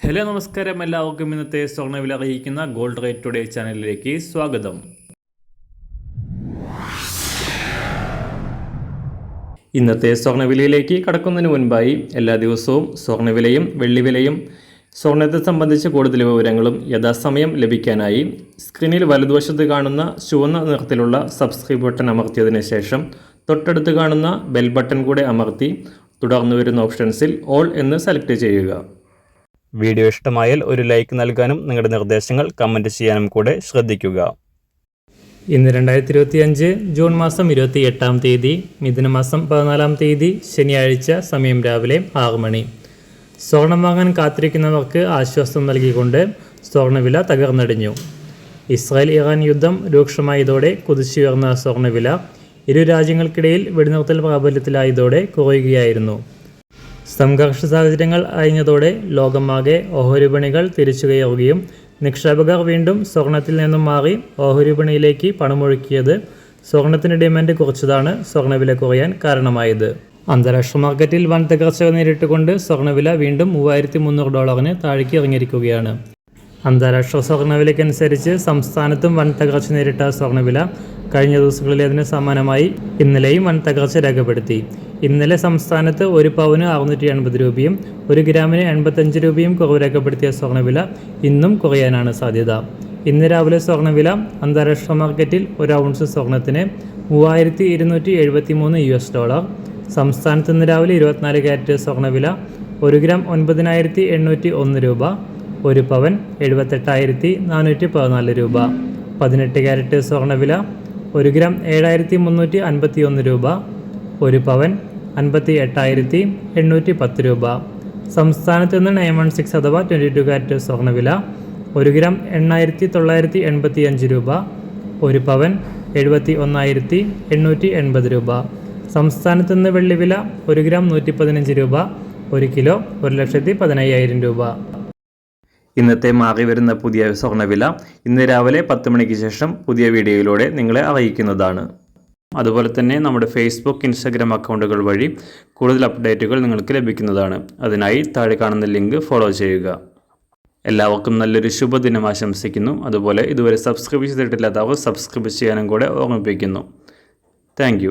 Hello നമസ്കാരം, എല്ലാവർക്കും ഇന്നത്തെ സ്വർണ്ണവില അറിയിക്കുന്ന ഗോൾഡ് റേറ്റ് ടുഡേ ചാനലിലേക്ക് സ്വാഗതം. ഇന്നത്തെ സ്വർണ്ണവിലയിലേക്ക് കടക്കുന്നതിന് മുൻപായി എല്ലാ ദിവസവും സ്വർണ്ണവിലയും വെള്ളിവിലയും സ്വർണ്ണത്തെ സംബന്ധിച്ച് കൂടുതൽ വിവരങ്ങളും യഥാസമയം ലഭിക്കാനായി സ്ക്രീനിൽ വലതുവശത്ത് കാണുന്ന ചുവന്ന നിറത്തിലുള്ള സബ്സ്ക്രൈബ് ബട്ടൺ അമർത്തിയതിനു ശേഷം തൊട്ടടുത്ത് കാണുന്ന ബെൽ ബട്ടൺ കൂടെ അമർത്തി തുടർന്ന് വരുന്ന ഓപ്ഷൻസിൽ ഓൾ എന്ന് സെലക്ട് ചെയ്യുക. വീഡിയോ ഇഷ്ടമായാൽ ഒരു ലൈക്ക് നൽകാനും നിങ്ങളുടെ നിർദ്ദേശങ്ങൾ കമൻറ്റ് ചെയ്യാനും കൂടെ ശ്രദ്ധിക്കുക. ഇന്ന് 2025 ജൂൺ മാസം 28-ാം തീയതി, മിഥുനമാസം 14-ാം തീയതി, ശനിയാഴ്ച, സമയം രാവിലെ 6 മണി. സ്വർണം വാങ്ങാൻ കാത്തിരിക്കുന്നവർക്ക് ആശ്വാസം നൽകിക്കൊണ്ട് സ്വർണ്ണവില തകർന്നടിഞ്ഞു. ഇസ്രായേൽ ഇറാൻ യുദ്ധം രൂക്ഷമായതോടെ കുതിച്ചുയർന്ന സ്വർണ്ണവില ഇരു രാജ്യങ്ങൾക്കിടയിൽ വെടിനിർത്തൽ പ്രാബല്യത്തിലായതോടെ കുറയുകയായിരുന്നു. സംഘർഷ സാഹചര്യങ്ങൾ അയഞ്ഞതോടെ ലോകമാകെ ഓഹരി വിപണികൾ തിരിച്ചുകയറുകയും നിക്ഷേപകർ വീണ്ടും സ്വർണത്തിൽ നിന്നും മാറി ഓഹരി വിപണിയിലേക്ക് പണമൊഴുക്കിയത് സ്വർണത്തിന് ഡിമാൻഡ് കുറച്ചതാണ് സ്വർണ്ണവില കുറയാൻ കാരണമായത്. അന്താരാഷ്ട്ര മാർക്കറ്റിൽ വൻ തകർച്ച നേരിട്ടുകൊണ്ട് സ്വർണ്ണവില വീണ്ടും $3,300 താഴേക്ക് ഇറങ്ങിയിരിക്കുകയാണ്. അന്താരാഷ്ട്ര സ്വർണ്ണവിലയ്ക്കനുസരിച്ച് സംസ്ഥാനത്തും വൻ തകർച്ച നേരിട്ട സ്വർണ്ണവില കഴിഞ്ഞ ദിവസങ്ങളിലേതിന് സമാനമായി ഇന്നലെയും വൻ തകർച്ച രേഖപ്പെടുത്തി. ഇന്നലെ സംസ്ഥാനത്ത് ഒരു പവന് 680 രൂപയും 1 ഗ്രാമിന് 85 രൂപയും കുറവ് രേഖപ്പെടുത്തിയ സ്വർണ്ണവില ഇന്നും കുറയാനാണ് സാധ്യത. ഇന്ന് രാവിലെ സ്വർണ്ണവില അന്താരാഷ്ട്ര മാർക്കറ്റിൽ 1 ഔൺസ് സ്വർണത്തിന് $3,273. സംസ്ഥാനത്ത് ഇന്ന് രാവിലെ 24 ക്യാരറ്റ് സ്വർണ്ണവില 1 ഗ്രാം 9,801 രൂപ, 1 പവൻ 78,414 രൂപ. 18 ക്യാരറ്റ് സ്വർണ്ണവില 1 ഗ്രാം 7,351 രൂപ, 1 പവൻ 58,810 രൂപ. സംസ്ഥാനത്ത് നിന്ന് 916 അഥവാ 22 ക്യാരറ്റ് സ്വർണ്ണവില 1 ഗ്രാം 8,985 രൂപ, 1 പവൻ 71,880 രൂപ. സംസ്ഥാനത്ത് നിന്ന് വെള്ളിവില 1 ഗ്രാം 115 രൂപ, 1 കിലോ 1,15,000 രൂപ. ഇന്നത്തെ മാറി വരുന്ന പുതിയ സ്വർണ്ണവില ഇന്ന് രാവിലെ 10 മണിക്ക് ശേഷം പുതിയ വീഡിയോയിലൂടെ നിങ്ങളെ അറിയിക്കുന്നതാണ്. അതുപോലെ തന്നെ നമ്മുടെ ഫേസ്ബുക്ക്, ഇൻസ്റ്റാഗ്രാം അക്കൗണ്ടുകൾ വഴി കൂടുതൽ അപ്ഡേറ്റുകൾ നിങ്ങൾക്ക് ലഭിക്കുന്നതാണ്. അതിനായി താഴെ കാണുന്ന ലിങ്ക് ഫോളോ ചെയ്യുക. എല്ലാവർക്കും നല്ലൊരു ശുഭദിനം ആശംസിക്കുന്നു. അതുപോലെ ഇതുവരെ സബ്സ്ക്രൈബ് ചെയ്തിട്ടില്ലാത്തവർ സബ്സ്ക്രൈബ് ചെയ്യാനും കൂടെ ഓർമ്മിപ്പിക്കുന്നു. താങ്ക്